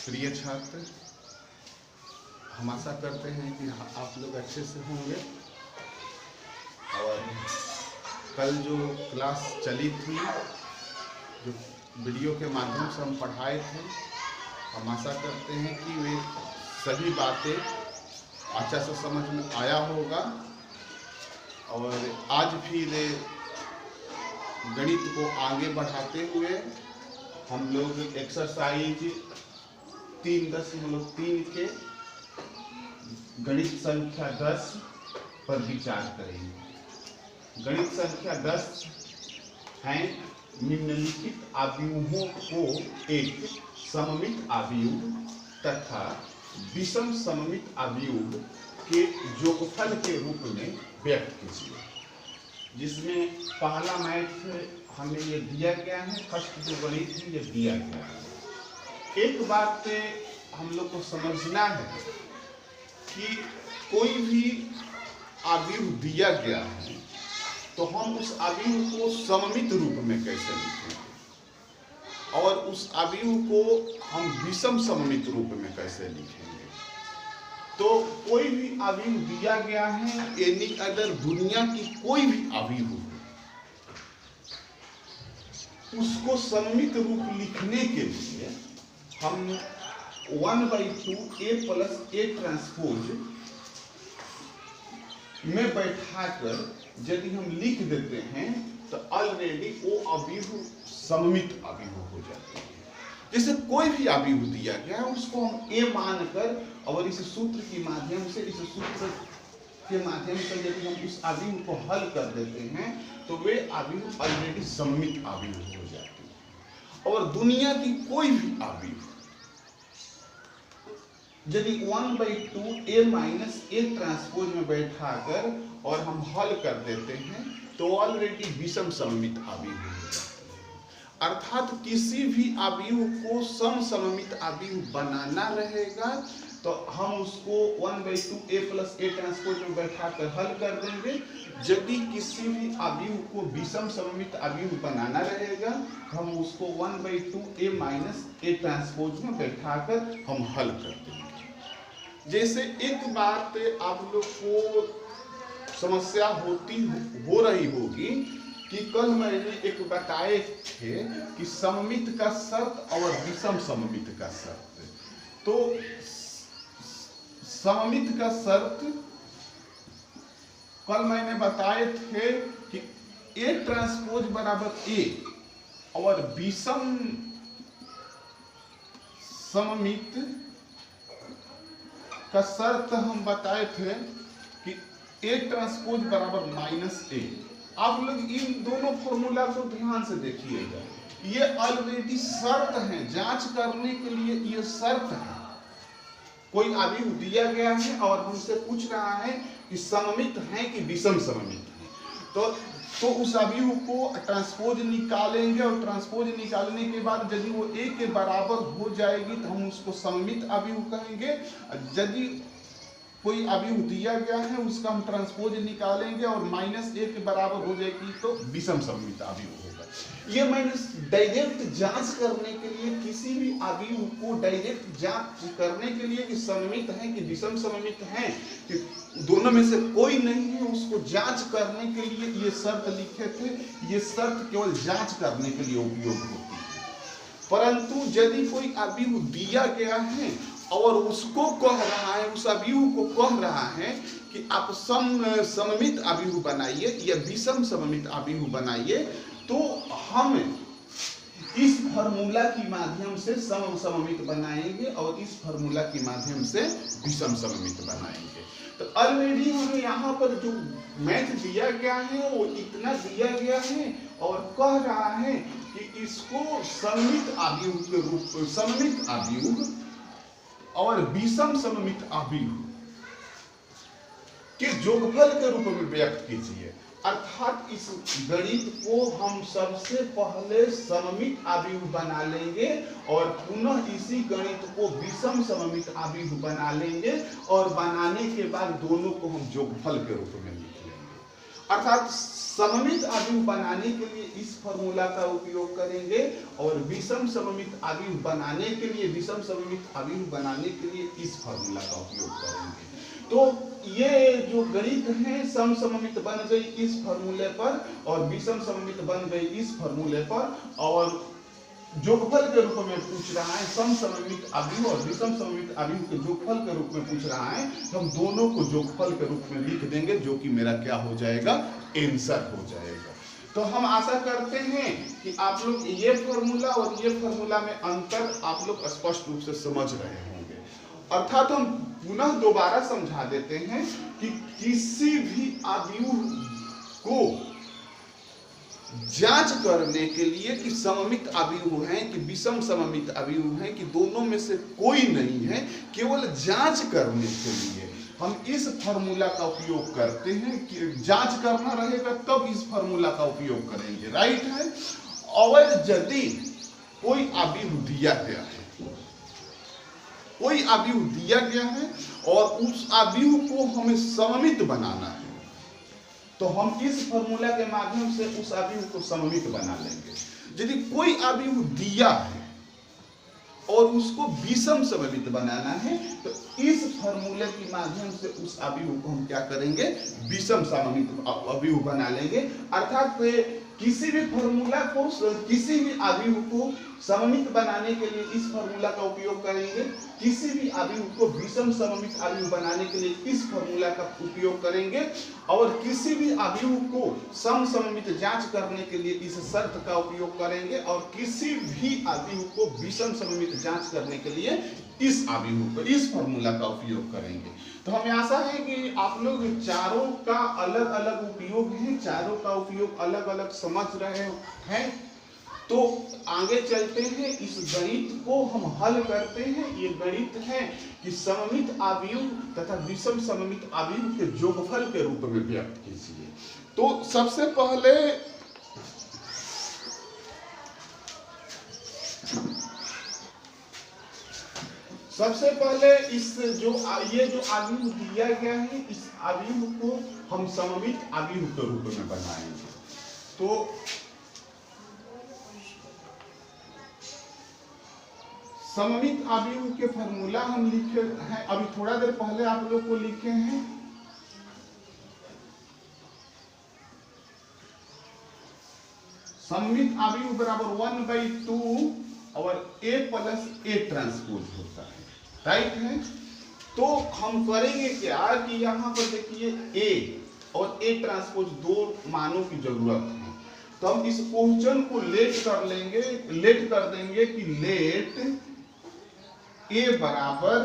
प्रिय छात्र, हम आशा करते हैं कि आप लोग अच्छे से होंगे। और कल जो क्लास चली थी, जो वीडियो के माध्यम से हम पढ़ाए थे, हम आशा करते हैं कि वे सभी बातें अच्छा से समझ में आया होगा। और आज फिर गणित को आगे बढ़ाते हुए हम लोग एक्सरसाइज 3.3 के गणित संख्या 10 पर विचार करेंगे। गणित संख्या 10 है निम्नलिखित अवयवों को एक सममित अवयव तथा विषम सममित अवयव के योगफल के रूप में व्यक्त कीजिए। जिसमें पहला मैथ हमें ये दिया गया है, फर्स्ट जो गणित है ये दिया गया है। एक बात हम लोग को समझना है कि कोई भी अवयव दिया गया है तो हम उस अवयव को सममित रूप में कैसे लिखेंगे और उस अवयव को हम विषम सममित रूप में कैसे लिखेंगे। तो कोई भी अवयव दिया गया है, यानी अगर दुनिया की कोई भी अवयव हो, उसको सममित रूप लिखने के लिए हम 1/2 A प्लस A ट्रांसपोज में बैठाकर यदि हम लिख देते हैं तो ऑलरेडी वो अवयव सममित अवयव हो जाते हैं। जैसे कोई भी अवयव दिया गया है उसको हम A मानकर और इस सूत्र के माध्यम से यदि हम उस अवयव को हल कर देते हैं तो वे अवयव ऑलरेडी सममित अवयव हो जाते हैं। और दुनिया की कोई भी अवयव यदि 1/2 A माइनस A ट्रांसपोज में बैठाकर और हम हल कर देते हैं तो ऑलरेडी विषम सममित अवयव हो जाते हैं। अर्थात किसी भी अवयव को सममित अवयव बनाना रहेगा तो हम उसको 1/2 A प्लस A ट्रांसपोज में बैठाकर हल कर देंगे। यदि किसी भी अवयव को विषम सममित अवयव बनाना रहेगा हम उसको 1/2 A माइनस A ट्रांसपोज में बैठाकर हम हल कर देंगे। जैसे एक बात आप लोग को समस्या हो रही होगी कि कल मैंने एक बताए थे कि सममित का शर्त और विषम सममित का शर्त। तो सममित का शर्त कल मैंने बताए थे कि A ट्रांसपोज बराबर A और विषम सममित का शर्त हम बताए थे कि A ट्रांसपोज बराबर -A। आप लोग इन दोनों फॉर्मूला को ध्यान से देखिएगा, ये ऑलरेडी शर्त है, जांच करने के लिए ये शर्त है। कोई अवयव दिया गया है और हमसे पूछ रहा है कि सममित है कि विषम सममित है, तो उस अवयव को ट्रांसपोज निकालेंगे और ट्रांसपोज निकालने के बाद यदि वो A के बराबर हो जाएगी तो हम उसको सममित अवयव कहेंगे। यदि कोई अवयव दिया गया है उसका हम ट्रांसपोज निकालेंगे और -A के बराबर हो जाएगी तो विषम सममित अवयव होगा। ये मैंने डायरेक्ट जांच करने के लिए, किसी भी अवयव को डायरेक्ट जांच करने के लिए कि सममित है कि विषम सममित है, कि दोनों में से कोई नहीं है, उसको जांच करने के लिए ये शर्त लिखे थे। ये शर्त केवल जांच करने के लिए उपयोग होती है। परंतु यदि कोई अवयव दिया गया है और उसको कह रहा है, उस अवयव को कह रहा है कि आप सममित अवयव बनाइए या विषम सममित अवयव बनाइए, तो हम इस फार्मूला के माध्यम से सममित बनाएंगे और इस फार्मूला के माध्यम से विषम सममित बनाएंगे। तो ऑलरेडी हमें यहाँ पर जो मैथ दिया गया है वो इतना दिया गया है और कह रहा है कि इसको सममित अवयव के रूप, सममित अवयव और विषम सममित अवयव के योगफल के रूप में व्यक्त कीजिए। अर्थात इस गणित को हम सबसे पहले सममित अवयव बना लेंगे और पुनः इसी गणित को विषम सममित अवयव बना लेंगे और बनाने के बाद दोनों को हम योगफल के रूप में लिख लेंगे। अर्थात सममित अवयव बनाने के लिए इस फॉर्मूला का उपयोग करेंगे और विषम सममित अवयव बनाने के लिए विषम सममित अवयव बनाने के लिए इस फॉर्मूला का उपयोग करेंगे। तो ये जो गणित है सम सममित बन गई इस फॉर्मूले पर और विषम सममित बन गई इस फॉर्मूले पर, और जोगफल के रूप में पूछ रहा है सम सममित अवयव और विषम सममित अवयव के जोगफल के रूप में पूछ रहा है, तो हम दोनों को जोगफल के रूप में लिख देंगे जो कि मेरा क्या हो जाएगा, आंसर हो जाएगा। तो हम आशा करते हैं कि आप लोग ये फॉर्मूला और ये फॉर्मूला में अंतर आप लोग स्पष्ट रूप से समझ रहे होंगे। अर्थात हम पुनः दोबारा समझा देते हैं कि किसी भी अवयव को जांच करने के लिए कि सममित अवयव है कि विषम सममित अवयव है कि दोनों में से कोई नहीं है, केवल जांच करने के लिए हम इस फॉर्मूला का उपयोग करते हैं। कि जांच करना रहेगा तब इस फॉर्मूला का उपयोग करेंगे, राइट है। और यदि कोई अवयव दिया गया है, कोई अवयव दिया गया है और उस अवयव को हमें सममित बनाना है, तो हम इस फॉर्मूला के माध्यम से उस अवयव को सममित बना लेंगे। यदि कोई अवयव दिया है और उसको विषम सममित बनाना है, तो इस फॉर्मूले के माध्यम से उस अवयव को हम क्या करेंगे, विषम सममित अवयव बना लेंगे। अर्थात किसी भी फॉर्मूला को, किसी भी अवयव को सममित बनाने के लिए इस फॉर्मूला का उपयोग करेंगे, किसी भी अवयव को विषम सममित अवयव बनाने के लिए इस फॉर्मूला का उपयोग करेंगे, और किसी भी अवयव को सम सममित जांच करने के लिए इस शर्त का उपयोग करेंगे, और किसी भी अवयव को विषम सममित जांच करने के लिए इस अवयव को, इस फॉर्मूला का उपयोग करेंगे। तो हमें आशा है कि आप लोग चारों का अलग अलग उपयोग है, चारों का उपयोग अलग अलग समझ रहे हैं। तो आगे चलते हैं, इस गणित को हम हल करते हैं। ये गणित है कि सममित अवयव तथा विषम सममित अवयव के जोगफल के रूप में व्यक्त कीजिए। तो सबसे पहले इस जो ये जो अवयव दिया गया है, इस अवयव को हम सममित अवयव के रूप में बनाएंगे। तो सममित अवयव के फॉर्मूला हम लिखे हैं, अभी थोड़ा देर पहले आप लोग को लिखे हैं। सममित अवयव बराबर 1/2 और a प्लस a ट्रांसपोज होता है, राइट है। तो हम करेंगे क्या कि यहाँ पर देखिए a और a ट्रांसपोज दो मानों की जरूरत है, तो हम इस क्वेश्चन को लेट कर देंगे कि लेट a बराबर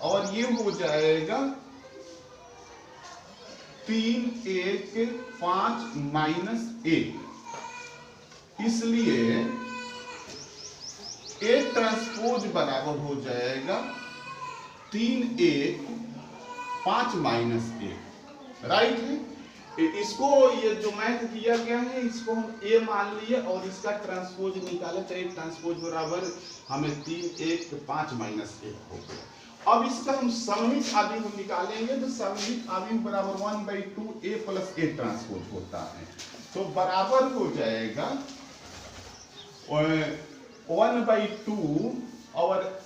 और ये हो जाएगा 3 1 5 माइनस 1, इसलिए A ट्रांसपोज बराबर हो जाएगा 3 1 5 माइनस 1, राइट है। इसको ये जो मैथ दिया गया है इसको हम A मान लिए और इसका ट्रांसपोज निकाले, तो A ट्रांसपोज बराबर हमें 3 1 5 माइनस 1 हो गया। अब इसका हम सममित अवयव निकालेंगे, तो सममित अवयव बराबर 1/2 a प्लस a ट्रांसपोज होता है, तो बराबर हो जाएगा 1/2 और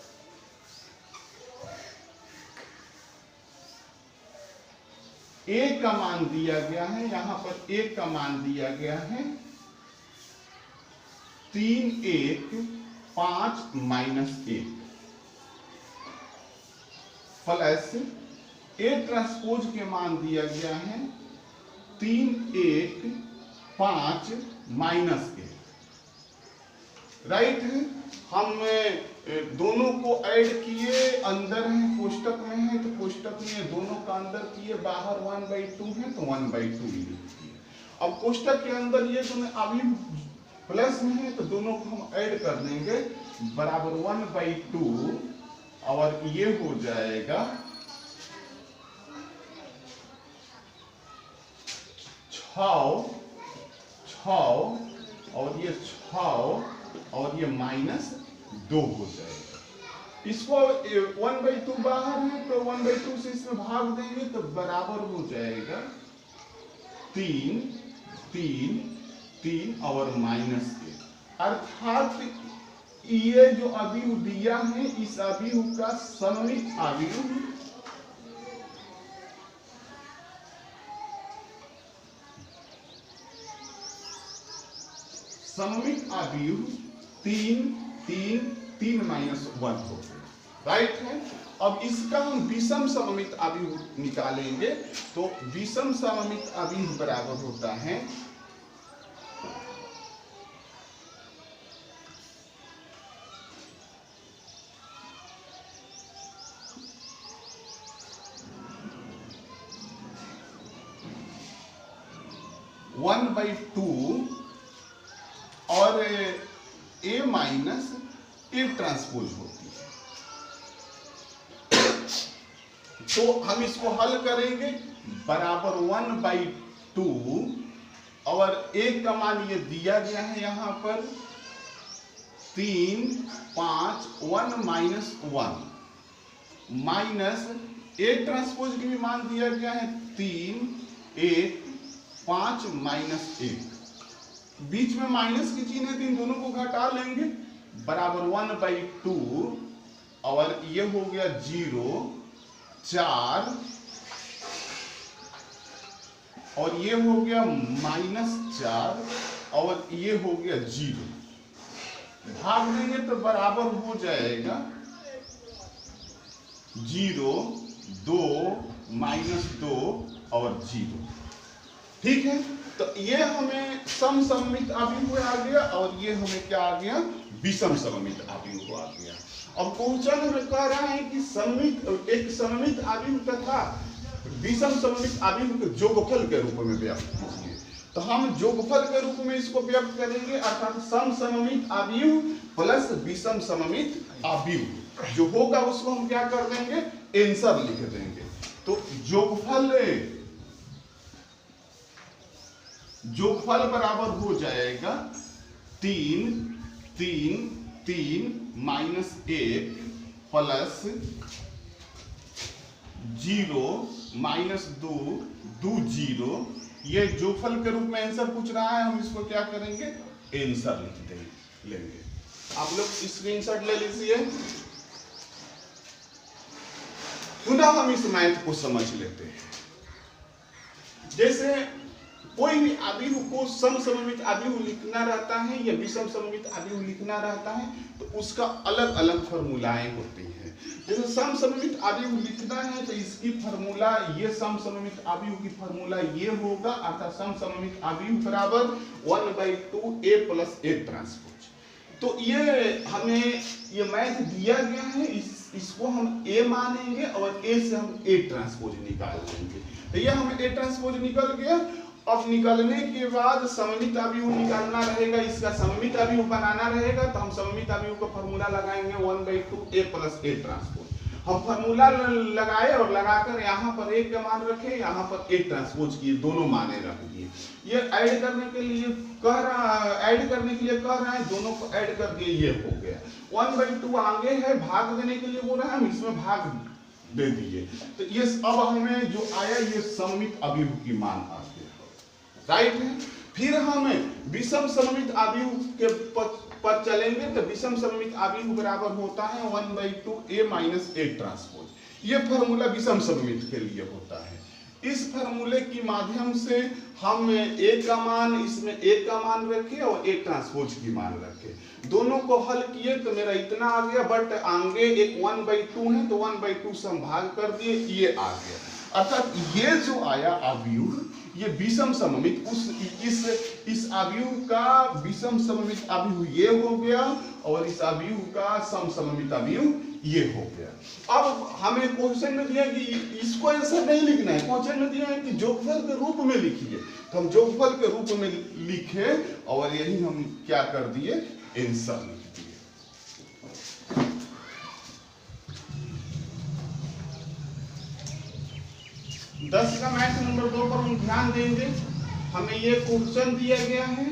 a का मान दिया गया है, यहां पर a का मान दिया गया है 3 1 5 माइनस 1 प्लस a ट्रांसपोज के मान दिया गया है 3 1 5 माइनस 1, राइट है। हम दोनों को ऐड किए, अंदर है कोष्टक में है, तो कोष्टक में दोनों का अंदर किए, बाहर 1/2 है तो 1/2 लिख दिए। अब कोष्टक के अंदर ये दोनों अवयव प्लस में है तो दोनों को हम ऐड कर देंगे, बराबर 1/2 और ये हो जाएगा 6 और ये 6 और ये -2 हो जाएगा, इसको 1/2 बाहर है तो 1/2 से इसमें भाग देंगे तो बराबर हो जाएगा 3 3 3 और -1, अर्थात ये जो अवयव दिया है इस अवयव का सममित अवयव सममित अवयव 3 3 3 -1 हो गया, राइट है। अब इसका हम विषम सममित अवयव निकालेंगे तो विषम सममित अवयव बराबर होता है 1/2 और A माइनस A ट्रांसपोज होती है। तो हम इसको हल करेंगे बराबर 1/2 और A का मान ये दिया गया है यहां पर 3 5 1 -1 माइनस A ट्रांसपोज की भी मान दिया गया है 3 1 5 -1, बीच में माइनस की चिन्ह है तो इन दोनों को घटा लेंगे बराबर 1/2 और ये हो गया 0 4 और ये हो गया -4 और ये हो गया 0, भाग देंगे तो बराबर हो जाएगा 0 2 -2 और 0, ठीक है। तो ये हमें सममित अवयव आ गया और ये हमें क्या आ गया विषम सममित अवयव आ गया। अब क्वेश्चन हमें कह रहा है कि एक सममित अवयव तथा विषम सममित अवयव के जोगफल के रूप में व्यक्त कीजिए। तो हम जोगफल के रूप में इसको व्यक्त करेंगे अर्थात सममित अवयव प्लस विषम सममित अवयव जो होगा उसको हम क्या कर देंगे आंसर लिख देंगे। तो जोगफल बराबर हो जाएगा 3 3 3 -1 प्लस 0 -2 2 0। ये जोगफल के रूप में आंसर पूछ रहा है, हम इसको क्या करेंगे आंसर लिख लेंगे। आप लोग स्क्रीनशॉट ले लीजिए। पुनः हम इस मैथ को समझ लेते हैं। जैसे कोई भी अवयव को सममित अवयव लिखना रहता है या विषम सममित अवयव लिखना रहता है तो उसका अलग अलग फॉर्मूलाएं होती हैं। जैसे सममित अवयव लिखना है तो इसकी फॉर्मूला ये सममित अवयव की फॉर्मूला ये होगा अर्थात सममित अवयव बराबर 1/2 A प्लस A ट्रांसपोज। तो ये हमें ये मैथ दिया गया है, इसको हम A मानेंगे और A से हम A ट्रांसपोज निकाल लेंगे। तो ये हमें A ट्रांसपोज निकल गया। अब निकलने के बाद सममित अवयव निकालना रहेगा, इसका सममित अवयव बनाना रहेगा। तो हम सममित अवयव का फॉर्मूला लगाएंगे 1/2 A प्लस A ट्रांसपोज। हम फॉर्मूला लगाए और लगाकर यहाँ पर A का मान रखे, यहाँ पर A ट्रांसपोज किए, दोनों माने रख दिए। ये ऐड करने के लिए कह रहा है, दोनों को ऐड कर दिए, ये हो गया 1/2 आगे है, भाग देने के लिए बोल रहा है, हम इसमें भाग दे दिए। तो ये अब हमें जो आया ये सममित अवयव की मान आ गया, राइट है। फिर हमें विषम सममित अवयव के पर चलेंगे तो विषम सममित अवयव बराबर होता है 1/2 A माइनस A ट्रांसपोज। ये फॉर्मूला विषम सममित के लिए होता है। इस फॉर्मूले के माध्यम से हम A का मान इसमें A का मान रखे और A ट्रांसपोज की मान रखे, दोनों को हल किए तो मेरा इतना आ गया, बट आगे एक 1/2 है तो 1/2 से हम भाग कर दिए, ये आ गया। अर्थात ये जो आया अवयव ये विषम सममित इस अवयव का विषम सममित अवयव ये हो गया और इस अवयव का सममित अवयव ये हो गया। अब हमें क्वेश्चन में दिया कि इसको आंसर नहीं लिखना है, क्वेश्चन में दिया है कि जोगफल के रूप में लिखिए। तो हम जोगफल के रूप में लिखे और यही हम क्या कर दिए आंसर लिख दिए। 10 का मैथ नंबर 2 पर हम ध्यान देंगे। हमें ये क्वेश्चन दिया गया है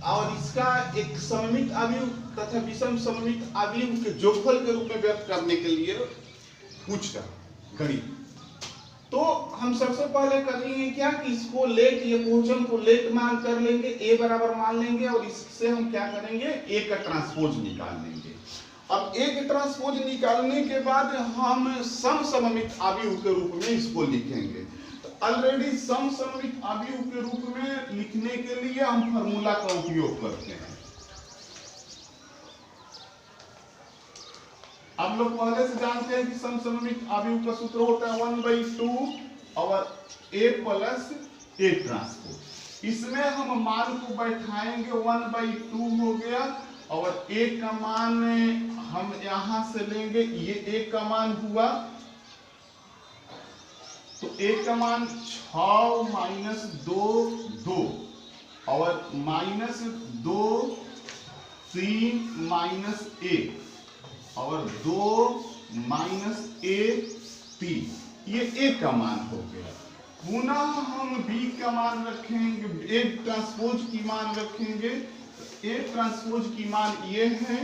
और इसका एक सममित अवयव तथा विषम सममित अवयव के जोगफल के रूप में व्यक्त करने के लिए पूछ रहा गणित। तो हम सबसे पहले करेंगे क्या कि इसको लेट, ये क्वेश्चन को लेट मान कर लेंगे, ए बराबर मान लेंगे और इससे हम क्या करेंगे, ए का ट्रांसपोज निकाल लेंगे। अब ए का ट्रांसपोज निकालने के बाद हम सम सममित अवयव के रूप में इसको लिखेंगे। ऑलरेडी सम सममित अवयव के रूप में लिखने के लिए हम फार्मूला का उपयोग करते हैं। आप लोग पहले से जानते हैं कि सम सममित अवयव का सूत्र होता है 1/2 और a प्लस a ट्रांसपोज। इसमें हम मान को बैठाएंगे, 1/2 हो गया और a का मान हम यहां से लेंगे, ये a का मान हुआ तो a का मान 6 - 2 2 और -2 3 - 1 और 2 - 1 3, ये a का मान हो गया। पुनः हम b का मान रखेंगे, a ट्रांसपोज की मान रखेंगे। a ट्रांसपोज की मान ये है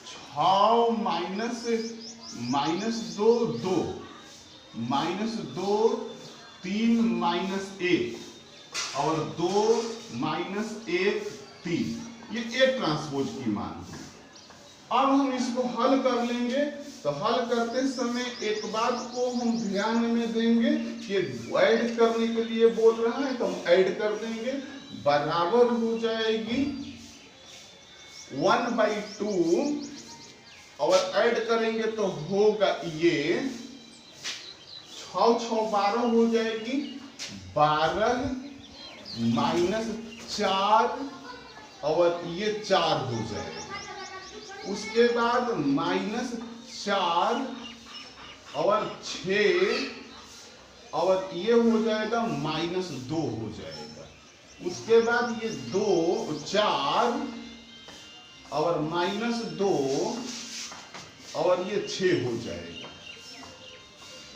6 - 2 2 -2 3 - 1 और 2 - 1 3, ये a ट्रांसपोज की मान है। अब हम इसको हल कर लेंगे। तो हल करते समय एक बात को हम ध्यान में देंगे कि ऐड करने के लिए बोल रहा है तो हम ऐड कर देंगे, बराबर हो जाएगी 1/2 और ऐड करेंगे तो होगा ये 6 6 12 हो जाएगी, 12 - 4 और ये 4 हो जाएगा। उसके बाद -4 और 6 और ये हो जाएगा -2 हो जाएगा। उसके बाद ये 2 4 और -2 और ये 6 हो जाएगा।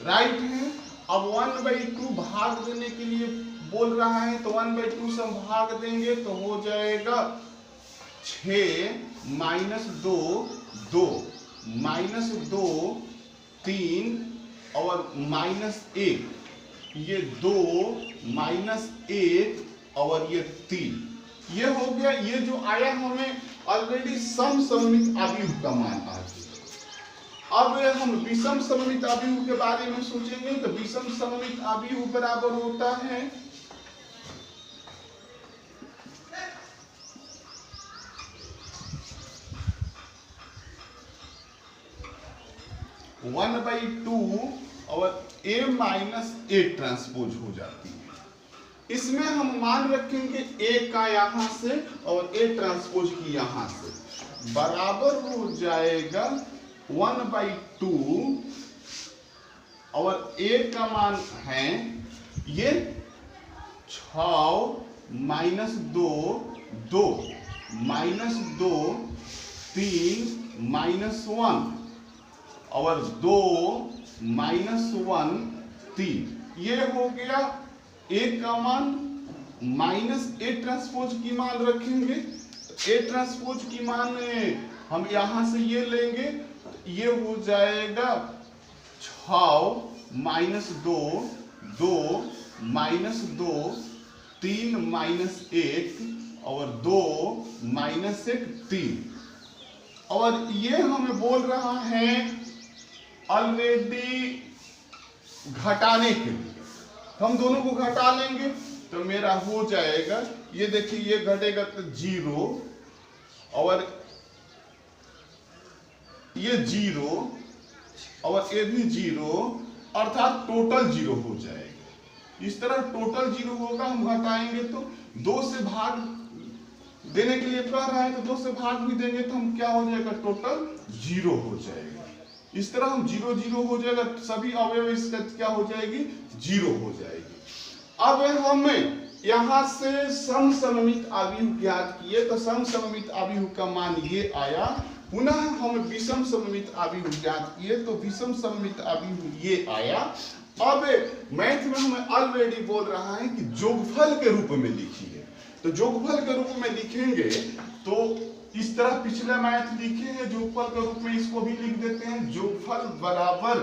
राइट है। अब 1/2 भाग देने के लिए बोल रहा है तो 1/2 से हम भाग देंगे तो हो जाएगा 6 - 2 2 -2 3 और -1, ये 2 -1 और ये 3, ये हो गया। ये जो आया हमें ऑलरेडी सम सममित अवयव का मान आ गया। अब हम विषम सममित अवयव के बारे में सोचेंगे तो विषम सममित अवयव बराबर होता है 1/2 और a - a ट्रांसपोज हो जाती है। इसमें हम मान रखेंगे a का यहां से और a ट्रांसपोज की यहां से, बराबर हो जाएगा 1/2 और a का मान है ये 6 - 2 2 -2 3 -1 और 2 -1 3, ये हो गया a का मान। -a ट्रांसपोज की मान रखेंगे, a ट्रांसपोज की मान हम यहां से ये लेंगे, ये हो जाएगा 6 - 2 2 -2 3 -1 और 2 -1 3, और ये हमें बोल रहा है ऑलरेडी घटाने के लिए। हम दोनों को घटा लेंगे तो मेरा हो जाएगा, ये देखिए ये घटेगा तो 0 और ये 0 और ये भी 0, अर्थात टोटल 0 हो जाएगा। इस तरह टोटल 0 होगा। हम घटाएंगे तो 2 से भाग देने के लिए कह रहा है तो 2 से भाग भी देंगे तो हम क्या हो जाएगा, टोटल 0 हो जाएगा। इस तरह हम 0 0 हो जाएगा, सभी अवयव इसका क्या हो जाएगी, 0 हो जाएगी। अब हमें यहां से सम सममित अवयव ज्ञात किए तो सम सममित अवयव का मान ये आया। पुनः हम विषम सममित अवयव ज्ञात किए तो विषम सममित अवयव ये आया। अब मैथ में हमें ऑलरेडी बोल रहा है कि जोगफल के रूप में लिखिए। तो जोगफल के रूप में लिखेंगे तो इस तरह पिछला मैथ लिखे हैं जोगफल के रूप में, इसको भी लिख देते हैं। जोगफल बराबर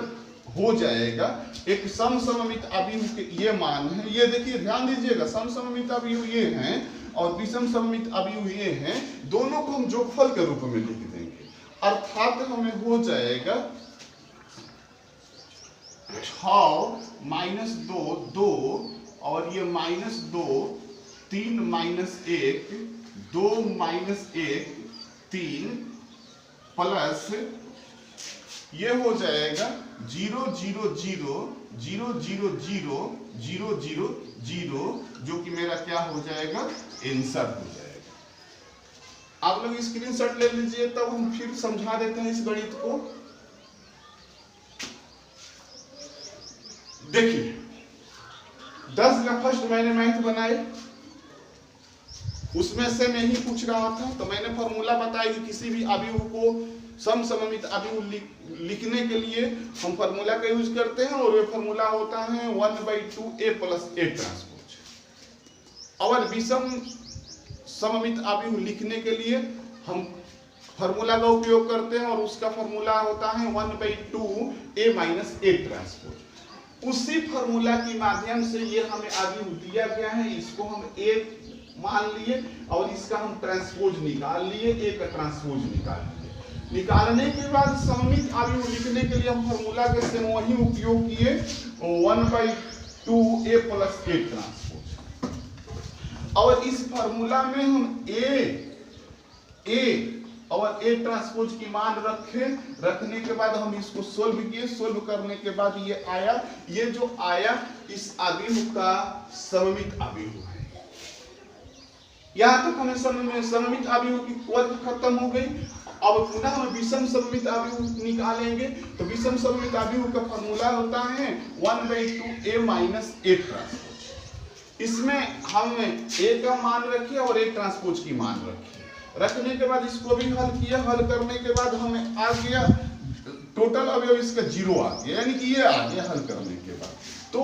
हो जाएगा एक समसममित अभिव्यु के ये मान है, ये देखिए ध्यान दीजिएगा, समसममित अभिव्यु ये हैं और विषम सममित अभिव्यु ये हैं, दोनों को हम जोगफल के रूप में लिख देंगे। अर्थात हमें हो जाएगा 6 - 2 2 और ये -2 3 - 1 2 - 1 3 प्लस ये हो जाएगा 0 0 0 0 0 0 0 0 0 जो कि मेरा क्या हो जाएगा आंसर हो जाएगा। आप लोग स्क्रीनशॉट ले लीजिए, तब हम फिर समझा देते हैं इस गणित को। देखिए 10 का फर्स्ट मैंने मैथ बनाए, उसमें से मैं ही पूछ रहा था, तो मैंने फॉर्मूला बताया कि किसी भी अवयव को समसममित अवयव लिखने के लिए हम फॉर्मूला का यूज करते हैं और ये फॉर्मूला होता है 1/2 a + a ट्रांसपोज। और विषम सममित अवयव लिखने के लिए हम फॉर्मूला का उपयोग करते हैं और उसका फॉर्मूला होता है 1/2 a - a ट्रांसपोज। उसी फॉर्मूला के माध्यम से ये हमें अवयव दिया गया है, इसको हम a मान लिए और इसका हम ट्रांसपोज निकाल लिए, a का ट्रांसपोज निकाल लिए। निकालने के बाद सममित अवयव लिखने के लिए हम फॉर्मूला के सेम वही उपयोग किए 1/2 a + a ट्रांसपोज। और इस फॉर्मूला में हम a और a ट्रांसपोज की मान रखने के बाद हम इसको सोल्व किए। सोल्व करने के बाद ये आया, ये जो आया इस अवयव का सममित अवयव है। यहां तक हमें सममित अवयव की वर्ग खत्म हो गई। अब पुनः हम विषम सममित अवयव निकालेंगे, तो विषम सममित अवयव का फॉर्मूला होता है 1/2 a - a ट्रांसपोज। इसमें हम a का मान रखे और a ट्रांसपोज की मान रखे। रखने के बाद इसको भी हल किया, हल करने के बाद हमें आ गया टोटल अवयव इसका 0 आ गया, यानी कि ये आ गया हल करने के बाद। तो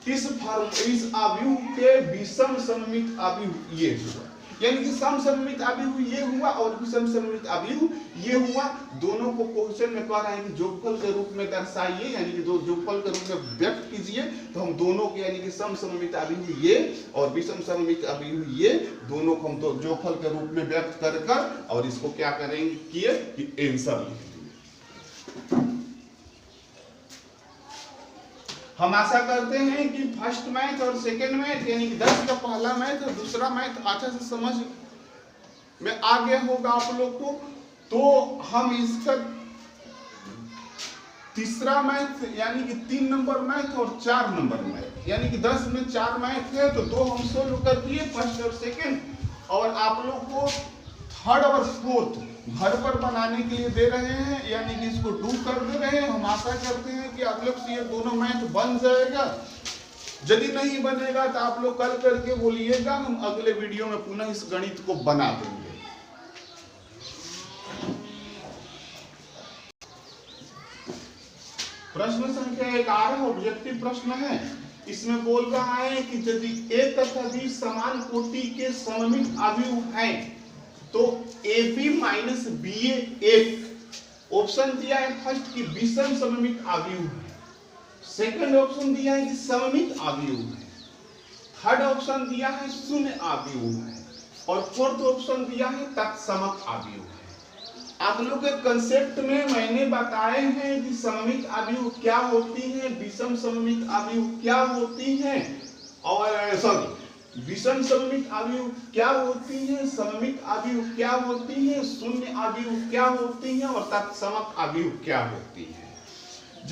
इस अवयव के विषम सममित अवयव ये हुआ, यानी कि समसममित अवयव ये हुआ और विषम सममित अवयव ये हुआ। दोनों को क्वेश्चन में कह रहा है कि जोगफल के रूप में दर्शाइए, यानी कि दो जोगफल के रूप में व्यक्त कीजिए। तो हम दोनों के यानी कि समसममित अवयव ये और विषम सममित अवयव ये दोनों को हम तो जोगफल के रूप में व्यक्त कर और इसको क्या करेंगे किए कि आंसर लिख दिए। हम आशा करते हैं कि फर्स्ट मैथ और सेकेंड मैथ यानी कि 10 का पहला मैथ और दूसरा मैथ अच्छा से समझ में आ गया होगा आप लोग को। तो हम इसका तीसरा मैथ यानी कि 3 नंबर मैथ और 4 नंबर मैथ, यानी कि 10 में 4 मैथ है तो 2 हम सोल्व कर दिए, फर्स्ट और सेकेंड। और आप लोग को थर्ड और फोर्थ घर पर बनाने के लिए दे रहे हैं, यानी कि इसको डू कर दे रहे हैं। हम आशा करते हैं कि आप लोग से ये दोनों मैथ बन जाएगा। यदि नहीं बनेगा तो आप लोग कल करके बोलिएगा, हम अगले वीडियो में पुनः इस गणित को बना देंगे। प्रश्न संख्या 11 ऑब्जेक्टिव प्रश्न है। इसमें बोल रहा है कि यदि a तथा b समान कोटि के सममित अवयव हैं तो AB - BA एक ऑप्शन दिया है फर्स्ट की विषम सममित अवयव है, सेकंड ऑप्शन दिया है कि सममित अवयव है, थर्ड ऑप्शन दिया है शून्य अवयव है और फोर्थ ऑप्शन दिया है तत्समक अवयव है। आप लोग के कंसेप्ट में मैंने बताए हैं कि सममित अवयव क्या होती है, विषम सममित अवयव क्या होती है और विषम सममित अवयव क्या होती है, सममित अवयव क्या होती है, शून्य अवयव क्या होती है और तत्समक अवयव क्या होती है।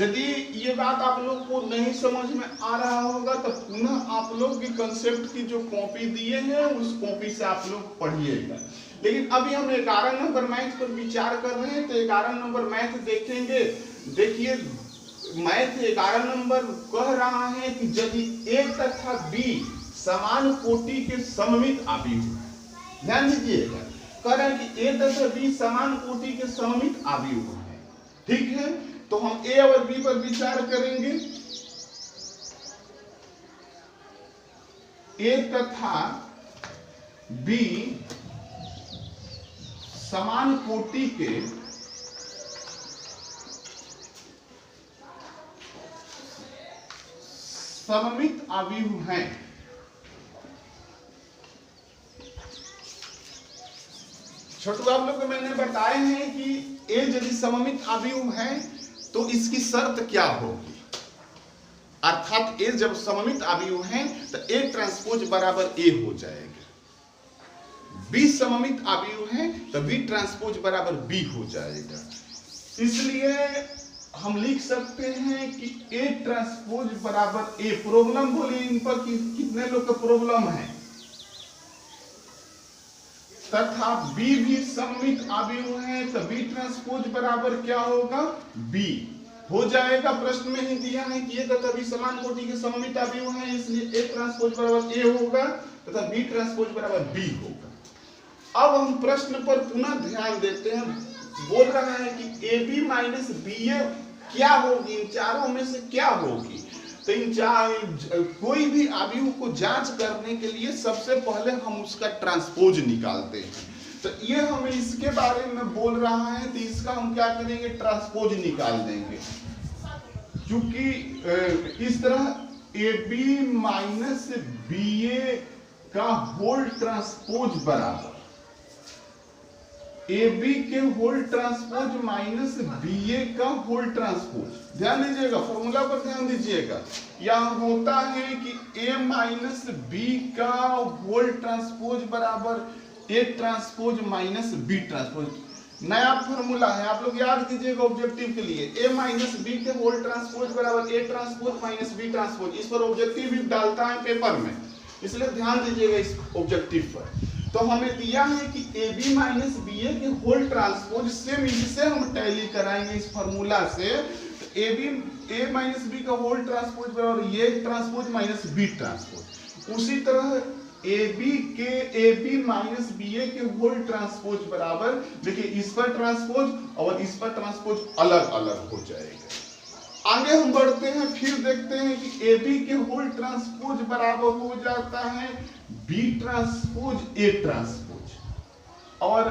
यदि ये बात आप लोग को नहीं समझ में आ रहा होगा तो पुनः आप लोग के कंसेप्ट की जो कॉपी दिए हैं उस कॉपी से आप लोग पढ़िएगा। लेकिन अभी हम 11 नंबर मैथ पर विचार कर रहे हैं, तो 11 नंबर मैथ देखेंगे। देखिए मैथ 11 नंबर कह रहा है कि यदि a तथा b समान कोटि के सममित अवयव, ध्यान दीजिएगा, कह रहे हैं कि a तथा b समान कोटि के सममित अवयव है। ठीक है, तो हम a और b पर विचार करेंगे। a तथा बी समान कोटि के सममित अवयव हैं। छोटू आप लोग को मैंने बताए हैं कि ए यदि सममित अवयव है तो इसकी शर्त क्या होगी, अर्थात ए जब सममित अवयव है तो ए ट्रांसपोज बराबर ए हो जाएगा, बी सममित अवयव है तो बी ट्रांसपोज बराबर बी हो जाएगा। इसलिए हम लिख सकते हैं कि ए ट्रांसपोज बराबर ए। प्रॉब्लम बोलिए इन पर कितने लोग का प्रॉब्लम है, तथा बी भी सममित अवयव है तो बी ट्रांसपोज बराबर क्या होगा, बी हो जाएगा। प्रश्न में ही दिया है कि ये तथा बी समान कोटि के सममित अवयव है, इसलिए ए ट्रांसपोज बराबर ए होगा तथा बी ट्रांसपोज बराबर बी होगा। अब हम प्रश्न पर पुनः ध्यान देते हैं। बोल रहा है कि ए बी माइनस बी ए क्या होगी, इन चारों में से क्या होगी। तो इन कोई भी अवयव को जांच करने के लिए सबसे पहले हम उसका ट्रांसपोज निकालते हैं। तो ये हमें इसके बारे में बोल रहा है, तो इसका हम क्या करेंगे, ट्रांसपोज निकाल देंगे। क्योंकि इस तरह A B minus B A का होल ट्रांसपोज बराबर ए बी के whole transpose minus B A का होल ट्रांसपोज। ध्यान दीजिएगा, फॉर्मूला पर ध्यान दीजिएगा। यह होता है कि ए माइनस बी का होल ट्रांसपोज बराबर A transpose minus B transpose. नया फॉर्मूला है, आप लोग याद कीजिएगा ऑब्जेक्टिव के लिए। ए माइनस बी के होल ट्रांसपोज बराबर A transpose minus B transpose. इस पर ऑब्जेक्टिव भी डालता है पेपर में, इसलिए ध्यान दीजिएगा इस ऑब्जेक्टिव पर। तो हमें दिया है कि ए बी माइनस बी ए के होल ट्रांसपोज, सेम इसे हम टैली कराएंगे इस फॉर्मूला से। तो ए माइनस बी का होल ट्रांसपोज बराबर A transpose minus B transpose. उसी तरह A B minus B A के होल ट्रांसपोज बराबर, देखिए इस पर ट्रांसपोज और इस पर ट्रांसपोज अलग अलग हो जाएगा। आगे हम बढ़ते हैं, फिर देखते हैं कि ए बी के होल ट्रांसपोज बराबर हो जाता है बी ट्रांसपोज ए ट्रांसपोज, और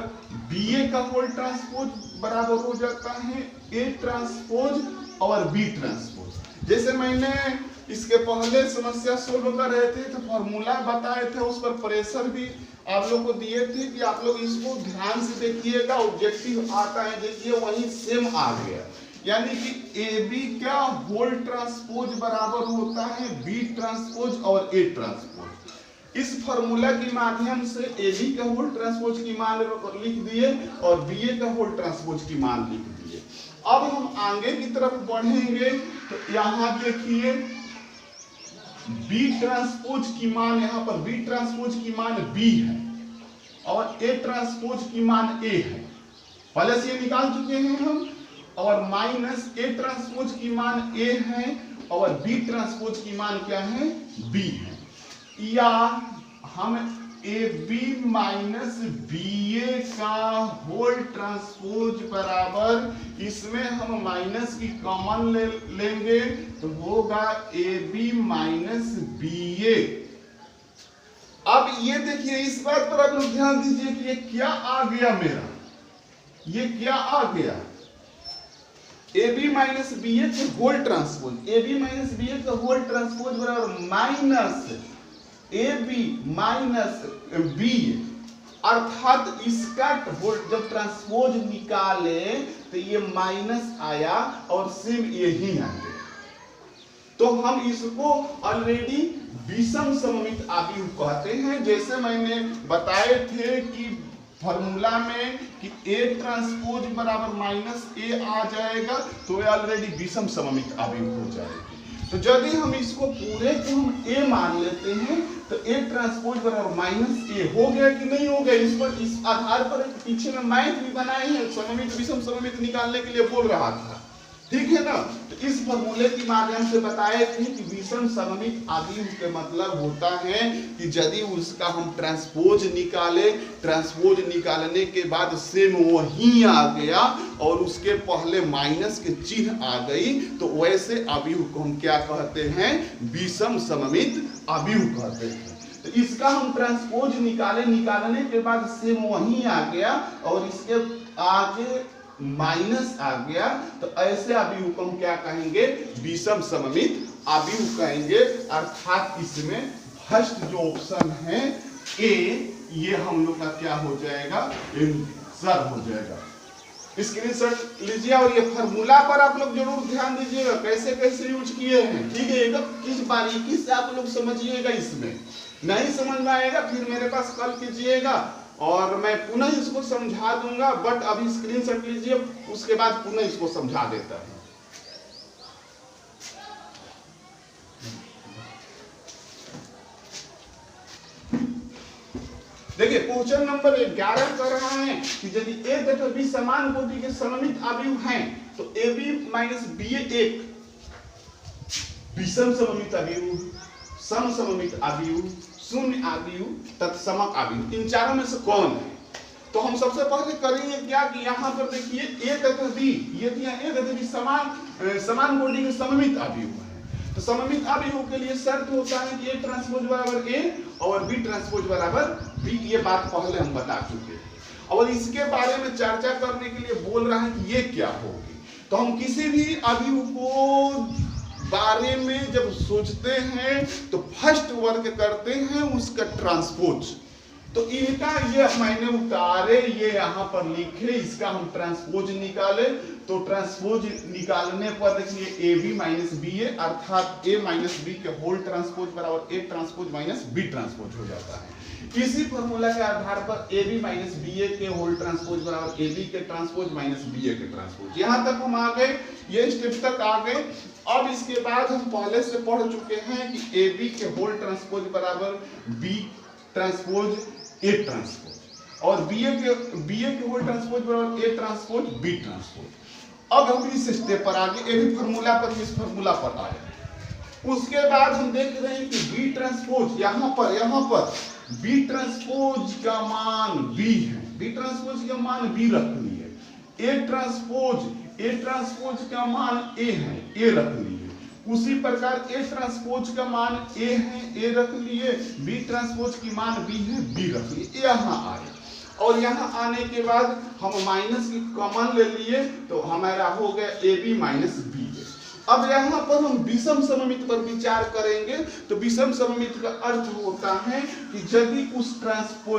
बी ए का होल ट्रांसपोज बराबर हो जाता है ए ट्रांसपोज और बी ट्रांसपोज। जैसे मैंने इसके पहले समस्या सोल्व कर रहे थे तो फॉर्मूला बताए थे, उस पर प्रेशर भी आप लोग को दिए थे कि आप लोग इसको ध्यान से देखिएगा। ऑब्जेक्टिव आता है, देखिए वही सेम आ गया, यानी कि ए बी का होल ट्रांसपोज बराबर होता है बी ट्रांसपोज और ए ट्रांसपोज। इस फॉर्मूला के माध्यम से ए बी का होल ट्रांसपोज की मान लिख दिए और बी ए का होल ट्रांसपोज की मान लिख दिए। अब हम आगे की तरफ बढ़ेंगे तो यहाँ देखिए बी ट्रांसपोज की मान, यहाँ पर बी ट्रांसपोज की मान बी है और ए ट्रांसपोज की मान ए है, पहले से ये निकाल चुके हैं हम। और माइनस ए ट्रांसपोज की मान ए है और बी ट्रांसपोज की मान क्या है, बी है। या हम ए बी माइनस बी ए का होल ट्रांसपोज बराबर, इसमें हम माइनस की कॉमन लेंगे तो होगा ए बी माइनस बी ए। अब ये देखिए, इस बात पर आप लोग ध्यान दीजिए कि ये क्या आ गया मेरा, ये क्या आ गया, A B minus B A के whole transpose. A B minus B A का होल ट्रांसपोज बराबर minus A B minus B, अर्थात इसका जब ट्रांसपोज निकाले तो ये माइनस आया और सेम यही आ गया। तो हम इसको ऑलरेडी विषम सममित अवयव कहते हैं। जैसे मैंने बताए थे कि फॉर्मूला में कि ए ट्रांसपोज बराबर माइनस ए आ जाएगा तो ये ऑलरेडी विषम सममित अवयव हो जाएगी। तो यदि हम इसको पूरे को हम ए मान लेते हैं तो ए ट्रांसपोज बराबर माइनस ए हो गया कि नहीं हो गया। इस पर, इस आधार पर पीछे में मैथ भी बनाए हैं, सममित विषम सममित निकालने के लिए बोल रहा था, ठीक है ना। तो इस फॉर्मूले के माध्यम से बताए थे कि विषम सममित अवयव के मतलब होता है कि यदि उसका हम ट्रांसपोज निकाले, ट्रांसपोज निकालने के बाद सेम वही आ गया और उसके पहले माइनस के चिन्ह आ गई, तो वैसे अवयव को हम क्या कहते हैं, विषम सममित अवयव कहते हैं। तो इसका हम ट्रांसपोज निकालने के बाद सेम वही आ गया और इसके आगे माइनस आ गया, तो ऐसे अवयव को हम क्या कहेंगे, विषम सममित अवयव कहेंगे। अर्थात इसमें फर्स्ट जो ऑप्शन है ए, ये हम लोग का क्या हो जाएगा, आंसर हो जाएगा। स्क्रीनशॉट लीजिए और ये फार्मूला पर आप लोग जरूर ध्यान दीजिएगा कैसे कैसे यूज किए हैं, ठीक है। एकदम इस बारीकी से आप लोग समझिएगा, इसमें नहीं समझ में आएगा फिर मेरे पास कॉल कीजिएगा और मैं पुनः इसको समझा दूंगा। बट अभी स्क्रीनशॉट लीजिए, उसके बाद पुनः इसको समझा देता हूं। देखिए क्वेश्चन नंबर 11 कर रहा है कि यदि ए तथा बी समान कोटि के सममित अवयव हैं तो ए बी माइनस बी एक विषम सममित अवयव, सम सममित अवयव, शून्य अवयव, तत्समक अवयव, इन चारों में से कौन है। तो हम सबसे पहले करेंगे क्या कि यहाँ पर देखिए ए तथा बी, यदि ए तथा बी समान कोटि के सममित अवयव है तो सममित अवयव के लिए शर्त होता है कि ए ट्रांसपोज बराबर ए और बी ट्रांसपोज बराबर बी। ये बात पहले हम बता चुके हैं और इसके बारे में चर्चा करने के लिए बोल रहा है कि ये क्या होगी। तो हम किसी भी अवयव को बारे में जब सोचते हैं तो फर्स्ट वर्क करते हैं उसका ट्रांसपोज। तो इनका ये मैंने उतारे, ये यहाँ पर लिखे, इसका हम ट्रांसपोज निकाले। तो ट्रांसपोज निकालने पर देखिए A B minus B A, अर्थात ए माइनस बी के होल ट्रांसपोज बराबर A transpose minus B transpose हो जाता है। इसी फॉर्मूला के आधार पर A B minus B A के होल ट्रांसपोज बराबर ए बी के ट्रांसपोज माइनस बी ए के ट्रांसपोज। यहाँ तक हम आ गए, ये स्टेप तक आ गए। अब इसके बाद हम पहले से पढ़ चुके हैं कि ए बी के होल ट्रांसपोज बराबर बी ट्रांसपोज ए ट्रांसपोज और बी ए के होल ट्रांसपोज बराबर ए ट्रांसपोज बी ट्रांसपोज। अब हम इस स्टेप पर आगे, ए भी फॉर्मूला पर, इस फॉर्मूला पर आए। उसके बाद हम देख रहे हैं कि बी ट्रांसपोज, यहाँ पर बी ट्रांसपोज का मान बी है, बी ट्रांसपोज का मान बी रख लिए। ए ट्रांसपोज का मान ए है, ए रख लिए। उसी प्रकार ए ट्रांसपोज का मान ए है, ए रख लिए। बी ट्रांसपोज की मान बी है, बी रख लिए। यहाँ आए और यहाँ आने के बाद हम माइनस की कॉमन ले लिए तो हमारा हो गया ए बी माइनस बी। अब यहाँ पर हम विषम सममित पर विचार करेंगे। तो विषम सममित का अर्थ होता है कि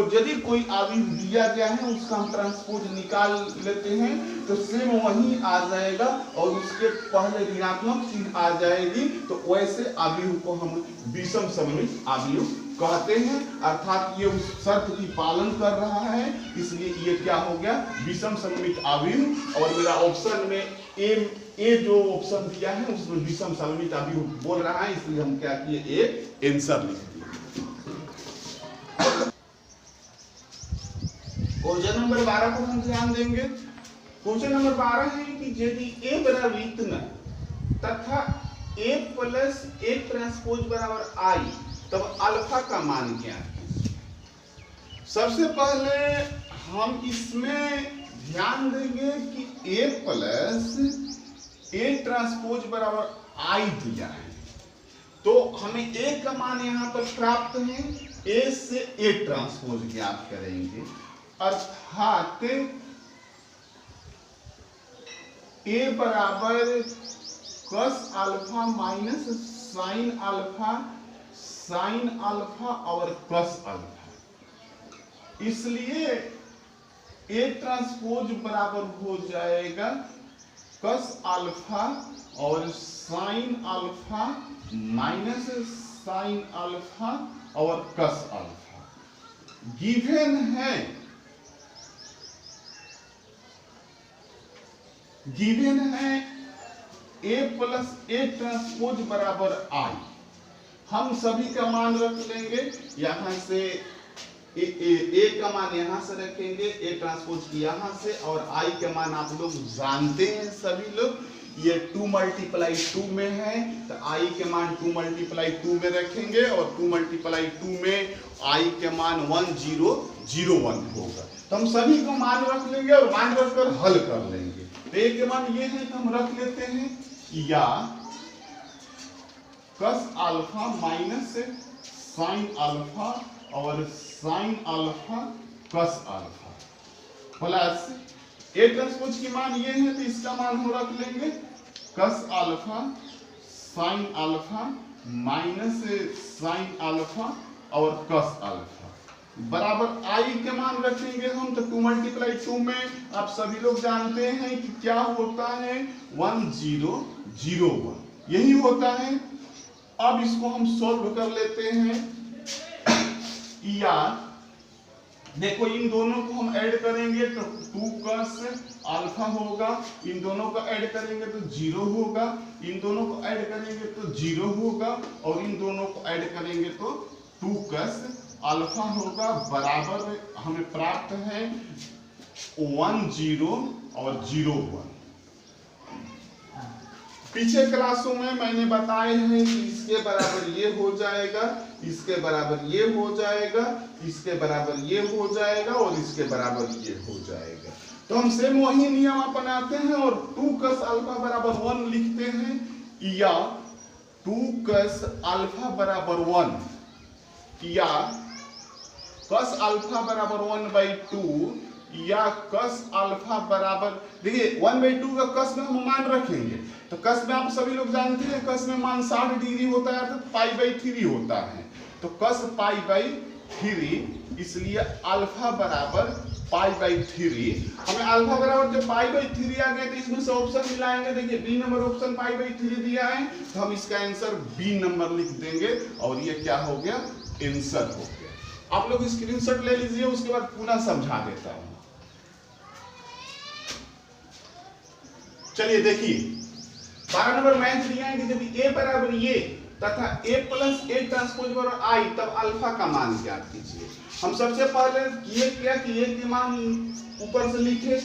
यदि कोई अवयव दिया गया है उसका हम ट्रांसपोज निकाल लेते हैं तो सेम वही आ जाएगा और उसके पहले ऋणात्मक चीज आ जाएगी, तो वैसे अवयव को हम विषम सममित अवयव कहते हैं। अर्थात ये उस शर्त की पालन कर रहा है, इसलिए ये क्या हो गया, विषम सममित अवयव। और मेरा ऑप्शन में ए जो ऑप्शन दिया है उसमें विषम सममित अवयव बोल रहा है, इसलिए हम क्या किए, ए आंसर लिख दिए। क्वेश्चन नंबर 12 को हम ध्यान देंगे। क्वेश्चन नंबर 12 है कि यदि ए बराबर इतना तथा ए प्लस ए ट्रांसपोज बराबर आई तब अल्फा का मान क्या है। सबसे पहले हम इसमें ध्यान देंगे कि ए प्लस ए ट्रांसपोज बराबर आई दिया है तो हमें ए का मान यहाँ पर प्राप्त है। ए से ए ट्रांसपोज ज्ञात करेंगे, अर्थात ए बराबर cos alpha minus sine alpha और प्लस अल्फा। इसलिए ए ट्रांसपोज बराबर हो जाएगा कस अल्फा और sine alpha minus sine alpha और कस अल्फा। गिवन है ए प्लस ए ट्रांसपोज बराबर आई। हम सभी का मान रख लेंगे, यहां से ए का मान यहां से रखेंगे, ए ट्रांसपोज की यहां से, और आई का मान आप लोग जानते हैं सभी लोग, ये 2 मल्टीप्लाई 2 में है तो आई के मान 2 मल्टीप्लाई 2 में रखेंगे और 2 मल्टीप्लाई 2 में आई के मान 1001 होगा। तो हम सभी को मान रख लेंगे और मान रखकर हल कर लेंगे। तो ए के मान ये है तो हम रख लेते हैं या cos alpha minus sine alpha और sine alpha cos alpha plus A transpose की मान ये है तो इसका मान हम रख लेंगे cos alpha sine alpha minus sine alpha और कस अल्फा बराबर आई के मान रखेंगे हम तो 2 × 2 में आप सभी लोग जानते हैं कि क्या होता है 1 0 0 1 यही होता है। अब इसको हम सॉल्व कर लेते हैं या देखो इन दोनों को हम ऐड करेंगे तो 2 cos अल्फा होगा, इन दोनों को ऐड करेंगे तो 0 होगा, इन दोनों को ऐड करेंगे तो 0 होगा और इन दोनों को ऐड करेंगे तो 2 cos अल्फा होगा बराबर हमें प्राप्त है 1 0 और 0 1। पीछे क्लासों में मैंने बताए हैं कि इसके बराबर ये हो जाएगा, इसके बराबर ये हो जाएगा, इसके बराबर ये हो जाएगा और इसके बराबर ये हो जाएगा। तो हम सेम वही नियम अपनाते हैं और 2 cos अल्फा बराबर 1 लिखते हैं या 2 cos अल्फा बराबर 1 या cos अल्फा बराबर 1/2 या cos अल्फा बराबर देखिए 1/2 का cos में हम मान रखेंगे तो cos में आप सभी लोग जानते हैं cos में मान 60 डिग्री होता है अर्थात π/3 होता है तो cos π/3 इसलिए अल्फा बराबर π/3 हमें अल्फा बराबर जब π/3 आ गया तो इसमें से ऑप्शन मिलाएंगे। देखिए बी नंबर ऑप्शन π/3 दिया है तो हम इसका आंसर बी नंबर लिख देंगे और ये क्या हो गया आंसर हो गया। आप लोग स्क्रीनशॉट ले लीजिए उसके बाद पुनः समझा देता हूं। चलिए देखिए 12 नंबर मैथ दिया है कि जब a बराबर ये तथा a प्लस a ट्रांसपोज बराबर i तब अल्फा का मान ज्ञात कीजिए। हम सबसे पहले किए क्या कि a के मान ऊपर से लिखे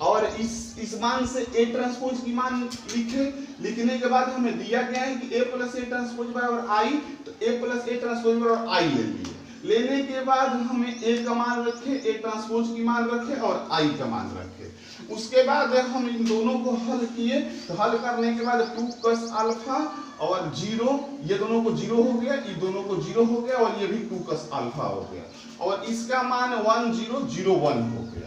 और इस मान से a ट्रांसपोज की मान लिखे। लिखने के बाद हमें दिया गया है कि a प्लस a ट्रांसपोज बराबर i तो a प्लस a ट्रांसपोज बराबर i ले लिए। लेने के बाद हमें a का मान रखे, a ट्रांसपोज की मान रखे और i का मान रखे। उसके बाद हम इन दोनों को हल किए तो हल करने के बाद 2 cos अल्फा और 0 ये दोनों को 0 हो गया, ये दोनों को 0 हो गया और ये भी 2 cos अल्फा हो गया और इसका मान 1 0 0 1 हो गया।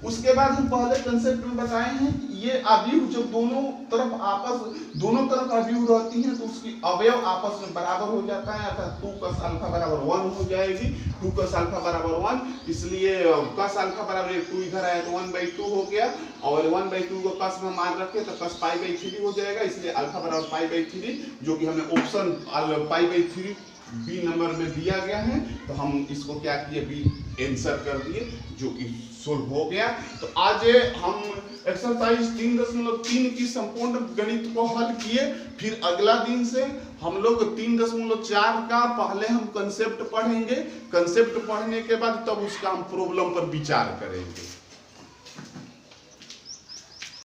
उसके बाद हम पहले कंसेप्ट में बताए हैं कि ये अवयव जब दोनों तरफ अवयव रहती हैं तो उसकी अवयव आपस में बराबर हो जाता है अर्थात 2 cos अल्फा बराबर 1 हो जाएगी। 2 cos अल्फा बराबर 1 इसलिए cos अल्फा बराबर 2 इधर आया तो 1/2 हो गया और 1/2 को cos में मान रखे तो cos π/3 हो जाएगा। इसलिए अल्फा बराबर π/3 जो कि हमें ऑप्शन π/3 बी नंबर में दिया गया है तो हम इसको क्या किए बी आंसर कर दिए जो कि सोल्व हो गया। तो आज हम एक्सरसाइज 3.3 की संपूर्ण गणित को हल किए। फिर अगला दिन से हम लोग 3.4 का पहले हम कंसेप्ट पढ़ेंगे। कंसेप्ट पढ़ने के बाद तब उसका हम प्रॉब्लम पर विचार करेंगे।